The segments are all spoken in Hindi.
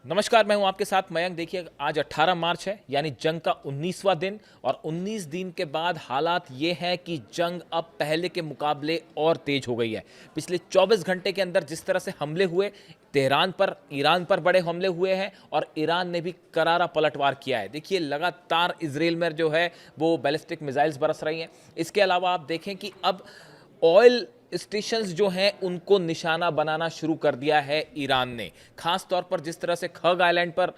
नमस्कार, मैं हूं आपके साथ मयंक। देखिए, आज 18 मार्च है, यानी जंग का 19वां दिन। और 19 दिन के बाद हालात ये हैं कि जंग अब पहले के मुकाबले और तेज हो गई है। पिछले 24 घंटे के अंदर जिस तरह से हमले हुए, तेहरान पर, ईरान पर बड़े हमले हुए हैं और ईरान ने भी करारा पलटवार किया है। देखिए, लगातार इजराइल में जो है वो बैलिस्टिक मिसाइल्स बरस रही हैं। इसके अलावा आप देखें कि अब ऑयल स्टेशंस जो हैं उनको निशाना बनाना शुरू कर दिया है ईरान ने। खास तौर पर जिस तरह से खग आइलैंड पर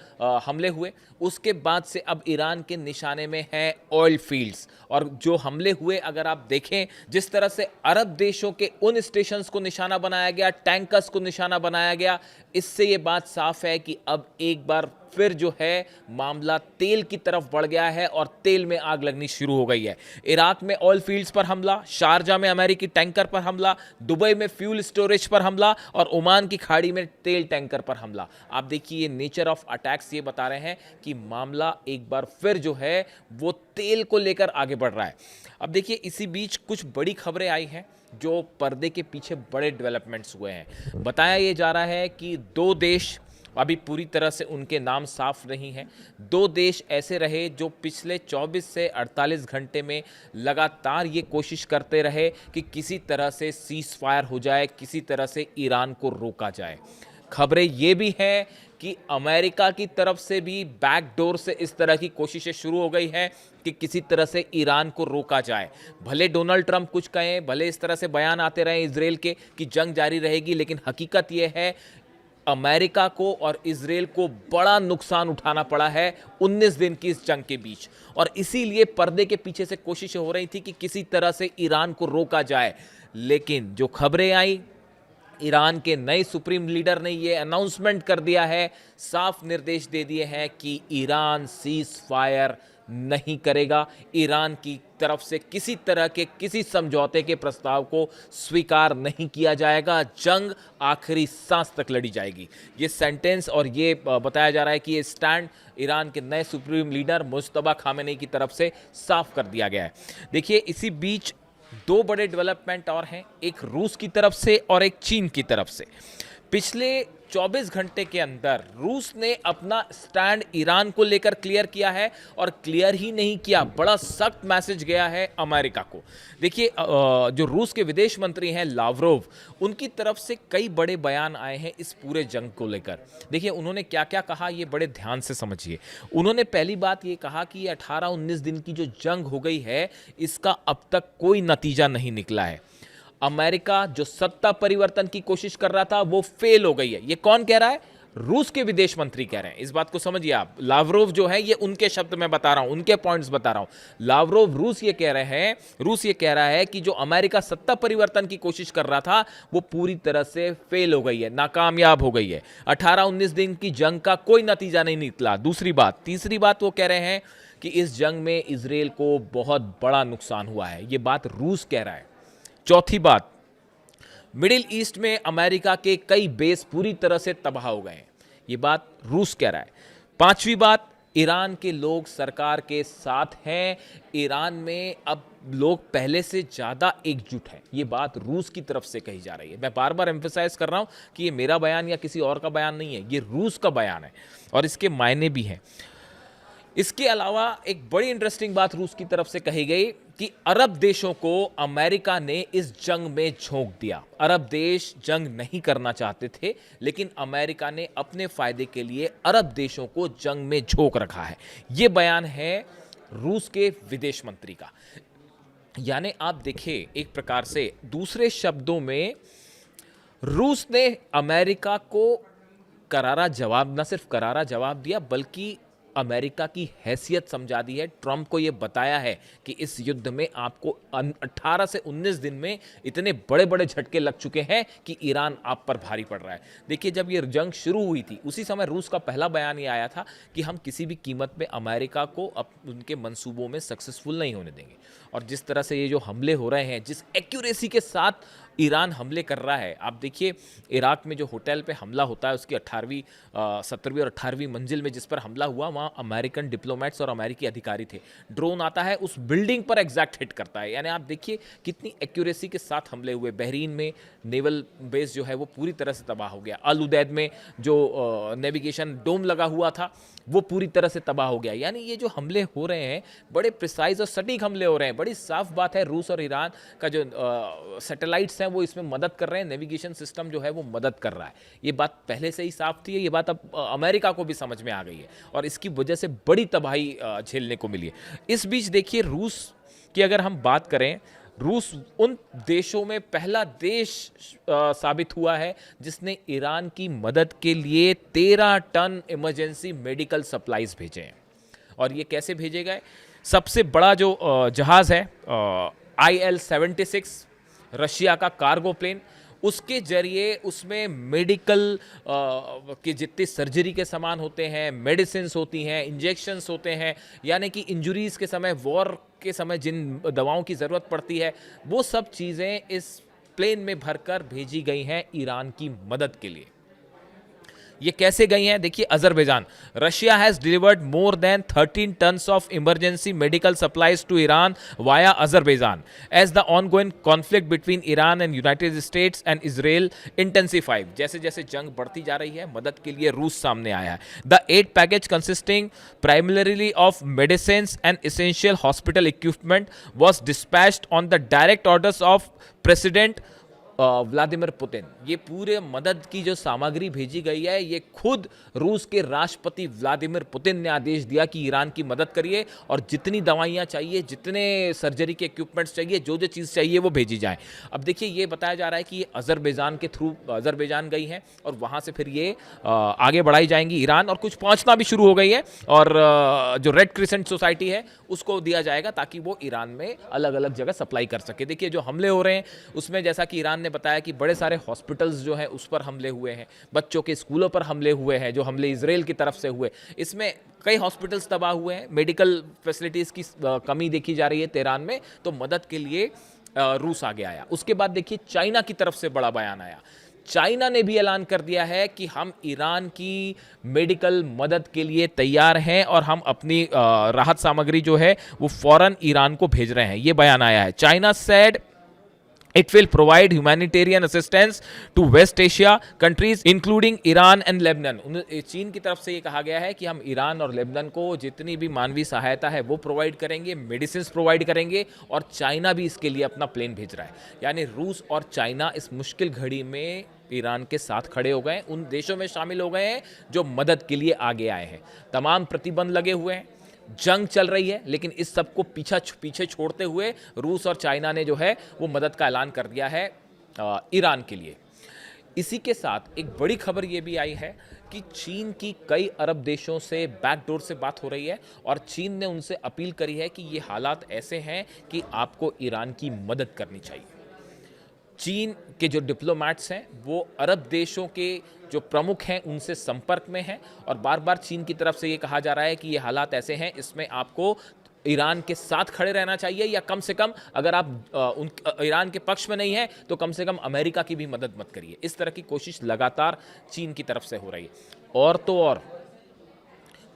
हमले हुए, उसके बाद से अब ईरान के निशाने में है ऑयल फील्ड्स। और जो हमले हुए, अगर आप देखें, जिस तरह से अरब देशों के उन स्टेशंस को निशाना बनाया गया, टैंकर्स को निशाना बनाया गया, इससे ये बात साफ है कि अब एक बार फिर जो है मामला तेल की तरफ बढ़ गया है और तेल में आग लगनी शुरू हो गई है। इराक में ऑयल फील्ड्स पर हमला, शारजा में अमेरिकी टैंकर पर हमला, दुबई में फ्यूल स्टोरेज पर हमला और ओमान की खाड़ी में तेल टैंकर पर हमला। आप देखिए, ये नेचर ऑफ अटैक्स ये बता रहे हैं कि मामला एक बार फिर जो है वो तेल को लेकर आगे बढ़ रहा है। अब देखिए, इसी बीच कुछ बड़ी खबरें आई हैं जो पर्दे के पीछे बड़े डेवलपमेंट्स हुए हैं। बताया ये जा रहा है कि दो देश, अभी पूरी तरह से उनके नाम साफ नहीं हैं, दो देश ऐसे रहे जो पिछले 24 से 48 घंटे में लगातार ये कोशिश करते रहे कि किसी तरह से सीज फायर हो जाए, किसी तरह से ईरान को रोका जाए। खबरें ये भी हैं कि अमेरिका की तरफ से भी बैकडोर से इस तरह की कोशिशें शुरू हो गई हैं कि किसी तरह से ईरान को रोका जाए। भले डोनाल्ड ट्रंप कुछ कहें, भले इस तरह से बयान आते रहे इजराइल के कि जंग जारी रहेगी, लेकिन हकीकत यह है अमेरिका को और इजराइल को बड़ा नुकसान उठाना पड़ा है 19 दिन की इस जंग के बीच। और इसीलिए पर्दे के पीछे से कोशिशें हो रही थी कि किसी तरह से ईरान को रोका जाए। लेकिन जो खबरें आई, ईरान के नए सुप्रीम लीडर ने यह अनाउंसमेंट कर दिया है, साफ निर्देश दे दिए हैं कि ईरान सीज फायर नहीं करेगा। ईरान की तरफ से किसी तरह के किसी समझौते के प्रस्ताव को स्वीकार नहीं किया जाएगा। जंग आखिरी सांस तक लड़ी जाएगी। ये सेंटेंस और ये बताया जा रहा है कि ये स्टैंड ईरान के नए सुप्रीम लीडर मुज्तबा खामेनी की तरफ से साफ कर दिया गया है। देखिए, इसी बीच दो बड़े डेवलपमेंट और हैं, एक रूस की तरफ से और एक चीन की तरफ से। पिछले 24 घंटे के अंदर रूस ने अपना स्टैंड ईरान को लेकर क्लियर किया है, और क्लियर ही नहीं किया, बड़ा सख्त मैसेज गया है अमेरिका को। देखिए, जो रूस के विदेश मंत्री हैं लावरोव, उनकी तरफ से कई बड़े बयान आए हैं इस पूरे जंग को लेकर। देखिए, उन्होंने क्या क्या कहा, ये बड़े ध्यान से समझिए। उन्होंने पहली बात ये कहा कि ये 18-19 दिन की जो जंग हो गई है, इसका अब तक कोई नतीजा नहीं निकला है। अमेरिका जो सत्ता परिवर्तन की कोशिश कर रहा था वो फेल हो गई है। ये कौन कह रहा है? रूस के विदेश मंत्री कह रहे हैं। इस बात को समझिए आप। लावरोव जो है, ये उनके शब्द में बता रहा हूं, उनके पॉइंट्स बता रहा हूं। लावरोव रूस ये कह रहे हैं, रूस ये कह रहा है कि जो अमेरिका सत्ता परिवर्तन की कोशिश कर रहा था वो पूरी तरह से फेल हो गई है, नाकामयाब हो गई है। 18-19 दिन की जंग का कोई नतीजा नहीं निकला। दूसरी बात, तीसरी बात, वो कह रहे हैं कि इस जंग में इजराइल को बहुत बड़ा नुकसान हुआ है। ये बात रूस कह रहा है। चौथी बात, मिडिल ईस्ट में अमेरिका के कई बेस पूरी तरह से तबाह हो गए हैं। ये बात रूस कह रहा है। पांचवी बात, ईरान के लोग सरकार के साथ हैं। ईरान में अब लोग पहले से ज्यादा एकजुट हैं। ये बात रूस की तरफ से कही जा रही है। मैं बार बार एम्फेसाइज कर रहा हूं कि ये मेरा बयान या किसी और का बयान नहीं है, ये रूस का बयान है और इसके मायने भी हैं। इसके अलावा एक बड़ी इंटरेस्टिंग बात रूस की तरफ से कही गई कि अरब देशों को अमेरिका ने इस जंग में झोंक दिया। अरब देश जंग नहीं करना चाहते थे, लेकिन अमेरिका ने अपने फायदे के लिए अरब देशों को जंग में झोंक रखा है। यह बयान है रूस के विदेश मंत्री का। यानी आप देखिए, एक प्रकार से, दूसरे शब्दों में, रूस ने अमेरिका को करारा जवाब, न सिर्फ करारा जवाब दिया, बल्कि अमेरिका की हैसियत समझा दी है। ट्रंप को यह बताया है कि इस युद्ध में आपको 18 से 19 दिन में इतने बड़े बड़े झटके लग चुके हैं कि ईरान आप पर भारी पड़ रहा है। देखिए, जब ये जंग शुरू हुई थी, उसी समय रूस का पहला बयान ये आया था कि हम किसी भी कीमत पे अमेरिका को उनके मंसूबों में सक्सेसफुल नहीं होने देंगे। और जिस तरह से ये जो हमले हो रहे हैं, जिस एक्यूरेसी के साथ ईरान हमले कर रहा है। आप देखिए इराक में जो होटल पे हमला होता है उसकी 17वीं और 18वीं मंजिल में जिस पर हमला हुआ, वहाँ अमेरिकन डिप्लोमेट्स और अमेरिकी अधिकारी थे। ड्रोन आता है, उस बिल्डिंग पर एग्जैक्ट हिट करता है। यानी आप देखिए कितनी एक्यूरेसी के साथ हमले हुए। बहरीन में नेवल बेस जो है वो पूरी तरह से तबाह हो गया। अल उदैद में जो नेविगेशन डोम लगा हुआ था वो पूरी तरह से तबाह हो गया। यानी ये जो हमले हो रहे हैं बड़े प्रिसाइज और सटीक हमले हो रहे हैं। बड़ी साफ बात है, रूस और ईरान का जो सैटेलाइट्स हैं वो इसमें मदद कर रहे हैं, नेविगेशन सिस्टम जो है वो मदद कर रहा है। ये बात पहले से ही साफ थी, ये बात अब अमेरिका को भी समझ में आ गई है और इसकी वजह से बड़ी तबाही झेलने को मिली है। इस बीच देखिए रूस की अगर हम बात करें, रूस उन देशों में पहला देश साबित हुआ है जिसने ईरान की मदद के लिए 13 टन इमरजेंसी मेडिकल सप्लाईज भेजे हैं। और ये कैसे भेजे गए? सबसे बड़ा जो जहाज़ है IL-76 रशिया का कार्गो प्लेन, उसके जरिए उसमें मेडिकल के जितने सर्जरी के सामान होते हैं, मेडिसिन्स होती हैं, इंजेक्शंस होते हैं, यानी कि इंजरीज़ के समय, वॉर के समय जिन दवाओं की ज़रूरत पड़ती है, वो सब चीज़ें इस प्लेन में भरकर भेजी गई हैं ईरान की मदद के लिए। ये कैसे गई हैं? देखिए Azerbaijan, Russia has delivered more than 13 tons of emergency medical supplies to Iran via Azerbaijan as the ongoing conflict between Iran and United States and Israel intensified. जैसे जैसे जंग बढ़ती जा रही है, मदद के लिए रूस सामने आया है। The aid package consisting primarily of medicine and essential hospital equipment was dispatched on the direct orders of president Vladimir Putin. ये पूरे मदद की जो सामग्री भेजी गई है, ये खुद रूस के राष्ट्रपति व्लादिमीर पुतिन ने आदेश दिया कि ईरान की मदद करिए और जितनी दवाइयाँ चाहिए, जितने सर्जरी के इक्विपमेंट्स चाहिए, जो जो चीज़ चाहिए वो भेजी जाए। अब देखिए ये बताया जा रहा है कि ये अजरबैजान के थ्रू अजरबैजान गई हैं और वहाँ से फिर ये आगे बढ़ाई जाएंगी ईरान, और कुछ पहुँचना भी शुरू हो गई है। और जो रेड क्रिसेंट सोसाइटी है उसको दिया जाएगा ताकि वो ईरान में अलग अलग जगह सप्लाई कर सके। देखिए जो हमले हो रहे हैं उसमें जैसा कि ईरान ने बताया कि बड़े सारे हॉस्पिटल्स जो हैं उस पर हमले हुए हैं, बच्चों के स्कूलों पर हमले हुए हैं, जो हमले इजराइल की तरफ से हुए, इसमें कई हॉस्पिटल्स तबाह हुए हैं, मेडिकल फैसिलिटीज़ की कमी देखी जा रही है तेहरान में। तो मदद के लिए रूस आगे आया। उसके बाद देखिए चाइना की तरफ से बड़ा बयान आया। चाइना ने भी ऐलान कर दिया है कि हम ईरान की मेडिकल मदद के लिए तैयार हैं और हम अपनी राहत सामग्री जो है वो फौरन ईरान को भेज रहे हैं। ये बयान आया है। China said it will provide humanitarian assistance to West Asia countries including Iran and Lebanon। चीन की तरफ से ये कहा गया है कि हम ईरान और लेबनान को जितनी भी मानवीय सहायता है वो प्रोवाइड करेंगे, मेडिसिन प्रोवाइड करेंगे, और चाइना भी इसके लिए अपना प्लेन भेज रहा है। यानी रूस और चाइना इस मुश्किल घड़ी में ईरान के साथ खड़े हो गए, उन देशों में शामिल हो गए हैं जो मदद के लिए आगे आए हैं। तमाम प्रतिबंध लगे हुए हैं, जंग चल रही है, लेकिन इस सब को पीछे छोड़ते हुए रूस और चाइना ने जो है वो मदद का ऐलान कर दिया है ईरान के लिए। इसी के साथ एक बड़ी खबर ये भी आई है कि चीन की कई अरब देशों से बैकडोर से बात हो रही है और चीन ने उनसे अपील करी है कि ये हालात ऐसे हैं कि आपको ईरान की मदद करनी चाहिए। चीन के जो डिप्लोमैट्स हैं वो अरब देशों के जो प्रमुख हैं उनसे संपर्क में हैं और बार बार चीन की तरफ से ये कहा जा रहा है कि ये हालात ऐसे हैं, इसमें आपको ईरान के साथ खड़े रहना चाहिए, या कम से कम अगर आप ईरान के पक्ष में नहीं है तो कम से कम अमेरिका की भी मदद मत करिए। इस तरह की कोशिश लगातार चीन की तरफ से हो रही है। और तो और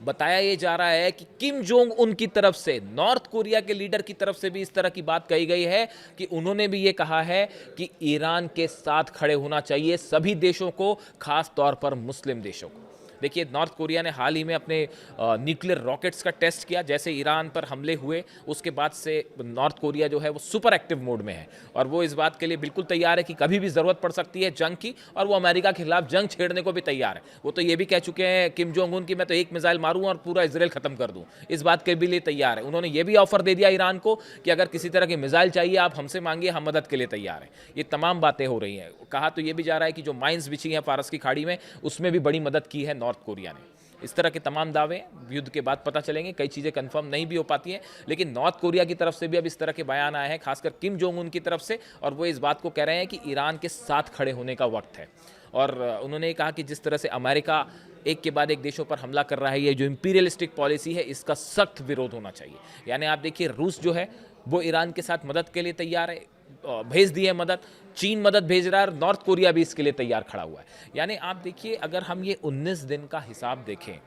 बताया ये जा रहा है कि किम जोंग उन की तरफ से, नॉर्थ कोरिया के लीडर की तरफ से भी इस तरह की बात कही गई है कि उन्होंने भी ये कहा है कि ईरान के साथ खड़े होना चाहिए सभी देशों को, खास तौर पर मुस्लिम देशों को। देखिए नॉर्थ कोरिया ने हाल ही में अपने न्यूक्लियर रॉकेट्स का टेस्ट किया। जैसे ईरान पर हमले हुए उसके बाद से नॉर्थ कोरिया जो है वो सुपर एक्टिव मोड में है और वो इस बात के लिए बिल्कुल तैयार है कि कभी भी ज़रूरत पड़ सकती है जंग की, और वो अमेरिका के खिलाफ जंग छेड़ने को भी तैयार है। वो तो ये भी कह चुके हैं किम जोंग उन की, मैं तो एक मिसाइल मारूँ और पूरा इसराइल ख़त्म कर दूँ, इस बात के भी लिए तैयार है। उन्होंने ये भी ऑफर दे दिया ईरान को कि अगर किसी तरह की मिसाइल चाहिए आप हमसे मांगिए, हम मदद के लिए तैयार हैं। ये तमाम बातें हो रही हैं। कहा तो ये भी जा रहा है कि जो माइंस बिछी हैं फारस की खाड़ी में, उसमें भी बड़ी मदद की है नॉर्थ कोरिया ने। इस तरह के तमाम दावे युद्ध के बाद पता चलेंगे, कई चीज़ें कंफर्म नहीं भी हो पाती हैं, लेकिन नॉर्थ कोरिया की तरफ से भी अब इस तरह के बयान आए हैं, खासकर किम जोंग उन की तरफ से, और वो इस बात को कह रहे हैं कि ईरान के साथ खड़े होने का वक्त है। और उन्होंने कहा कि जिस तरह से अमेरिका एक के बाद एक देशों पर हमला कर रहा है, ये जो इंपीरियलिस्टिक पॉलिसी है इसका सख्त विरोध होना चाहिए। यानी आप देखिए रूस जो है वो ईरान के साथ मदद के लिए तैयार है, भेज दी है मदद, चीन मदद भेज रहा है, नॉर्थ कोरिया भी इसके लिए तैयार खड़ा हुआ है। यानी आप देखिए, अगर हम ये 19 दिन का हिसाब देखें,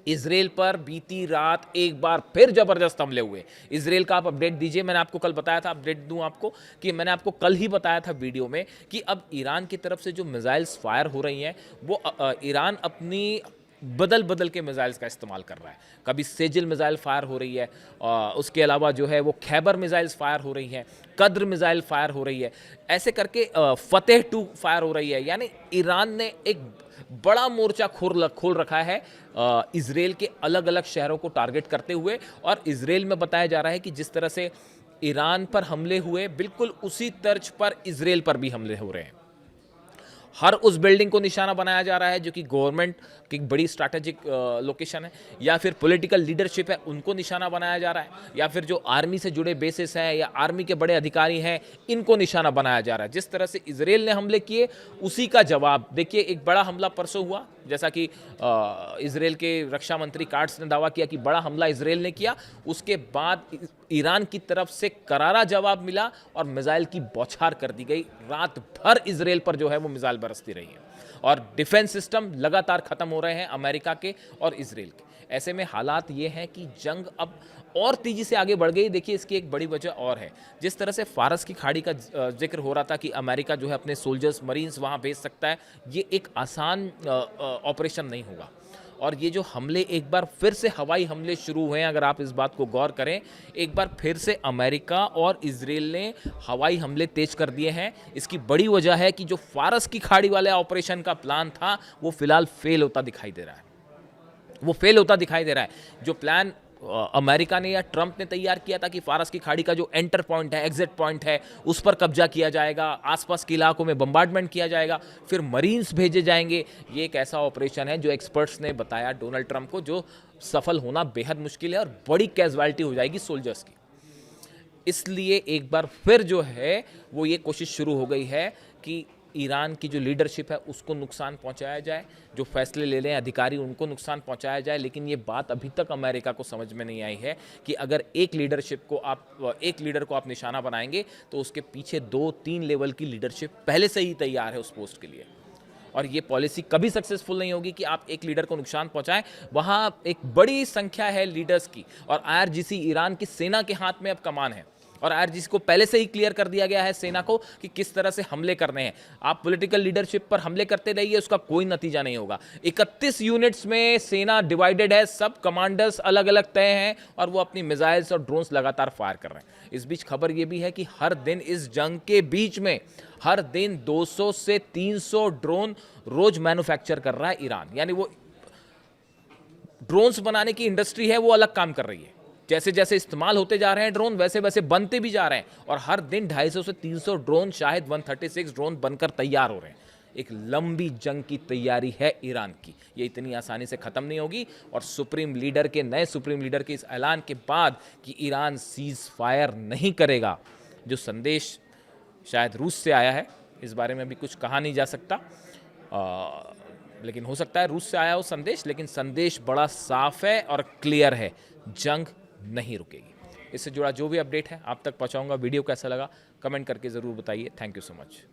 इजराइल पर बीती रात एक बार फिर जबरदस्त हमले हुए। इजराइल का आप अपडेट दीजिए। मैंने आपको कल बताया था, अपडेट दूं आपको, कि मैंने आपको कल ही बताया था वीडियो में कि अब ईरान की तरफ से जो मिसाइल्स फायर हो रही हैं वो ईरान अपनी बदल बदल के मिसाइल्स का इस्तेमाल कर रहा है। कभी सेजिल मिसाइल फायर हो रही है, उसके अलावा जो है वो खैबर मिसाइल्स फायर हो रही हैं, कद्र मिसाइल फायर हो रही है, ऐसे करके फतेह 2 फायर हो रही है। यानी ईरान ने एक बड़ा मोर्चा खोल रखा है इजराइल के अलग अलग शहरों को टारगेट करते हुए। और इजराइल में बताया जा रहा है कि जिस तरह से ईरान पर हमले हुए, बिल्कुल उसी तर्ज पर इजराइल पर भी हमले हो रहे हैं। हर उस बिल्डिंग को निशाना बनाया जा रहा है जो कि गवर्नमेंट की बड़ी स्ट्रैटेजिक लोकेशन है, या फिर पॉलिटिकल लीडरशिप है उनको निशाना बनाया जा रहा है, या फिर जो आर्मी से जुड़े बेसिस हैं या आर्मी के बड़े अधिकारी हैं इनको निशाना बनाया जा रहा है। जिस तरह से इजराइल ने हमले किए उसी का जवाब देखिए। एक बड़ा हमला परसों हुआ, जैसा कि इजराइल के रक्षा मंत्री काट्स ने दावा किया कि बड़ा हमला इजराइल ने किया। उसके बाद ईरान की तरफ से करारा जवाब मिला और मिसाइल की बौछार कर दी गई। रात भर इजराइल पर जो है वो मिसाइल बरसती रही है और डिफेंस सिस्टम लगातार खत्म हो रहे हैं अमेरिका के और इजराइल के। ऐसे में हालात ये हैं कि जंग अब और तेजी से आगे बढ़ गई। देखिए, इसकी एक बड़ी वजह और है। जिस तरह से फारस की खाड़ी का जिक्र हो रहा था कि अमेरिका जो है अपने सोल्जर्स, मरीन्स वहाँ भेज सकता है, ये एक आसान ऑपरेशन नहीं होगा। और ये जो हमले एक बार फिर से हवाई हमले शुरू हुए हैं, अगर आप इस बात को गौर करें, एक बार फिर से अमेरिका और इजराइल ने हवाई हमले तेज कर दिए हैं। इसकी बड़ी वजह है कि जो फारस की खाड़ी वाले ऑपरेशन का प्लान था वो फिलहाल फेल होता दिखाई दे रहा है। जो प्लान अमेरिका ने या ट्रंप ने तैयार किया था कि फारस की खाड़ी का जो एंटर पॉइंट है, एग्जिट पॉइंट है, उस पर कब्जा किया जाएगा, आसपास के इलाकों में बम्बार्डमेंट किया जाएगा, फिर मरीन्स भेजे जाएंगे। ये एक ऐसा ऑपरेशन है जो एक्सपर्ट्स ने बताया डोनाल्ड ट्रंप को, जो सफल होना बेहद मुश्किल है और बड़ी कैजुअलिटी हो जाएगी सोल्जर्स की। इसलिए एक बार फिर जो है वो ये कोशिश शुरू हो गई है कि ईरान की जो लीडरशिप है उसको नुकसान पहुंचाया जाए, जो फैसले ले लें अधिकारी उनको नुकसान पहुंचाया जाए। लेकिन ये बात अभी तक अमेरिका को समझ में नहीं आई है कि अगर एक लीडर को आप निशाना बनाएंगे तो उसके पीछे 2-3 लेवल की लीडरशिप पहले से ही तैयार है उस पोस्ट के लिए। और ये पॉलिसी कभी सक्सेसफुल नहीं होगी कि आप एक लीडर को नुकसान पहुंचाएं। वहां एक बड़ी संख्या है लीडर्स की, और आईआरजीसी ईरान की सेना के हाथ में अब कमान है, और आईआरजीसी को पहले से ही क्लियर कर दिया गया है सेना को कि किस तरह से हमले करने हैं। आप पॉलिटिकल लीडरशिप पर हमले करते रहिए, उसका कोई नतीजा नहीं होगा। 31 यूनिट्स में सेना डिवाइडेड है, सब कमांडर्स अलग अलग तय हैं और वो अपनी मिसाइल्स और ड्रोन्स लगातार फायर कर रहे हैं। इस बीच खबर ये भी है कि हर दिन इस जंग के बीच में हर दिन 200 से 300 ड्रोन रोज मैन्युफैक्चर कर रहा है ईरान। यानी वो ड्रोन्स बनाने की इंडस्ट्री है वो अलग काम कर रही है। जैसे जैसे इस्तेमाल होते जा रहे हैं ड्रोन, वैसे वैसे बनते भी जा रहे हैं, और हर दिन 250 से 300 ड्रोन, शायद 136 ड्रोन बनकर तैयार हो रहे हैं। एक लंबी जंग की तैयारी है ईरान की, ये इतनी आसानी से ख़त्म नहीं होगी। और नए सुप्रीम लीडर के इस ऐलान के बाद कि ईरान सीज फायर नहीं करेगा, जो संदेश शायद रूस से आया है, इस बारे में भी कुछ कहा नहीं जा सकता, लेकिन हो सकता है रूस से आया हो संदेश, लेकिन संदेश बड़ा साफ है और क्लियर है, जंग नहीं रुकेगी। इससे जुड़ा जो भी अपडेट है आप तक पहुंचाऊंगा। वीडियो कैसा लगा कमेंट करके ज़रूर बताइए। Thank you so much.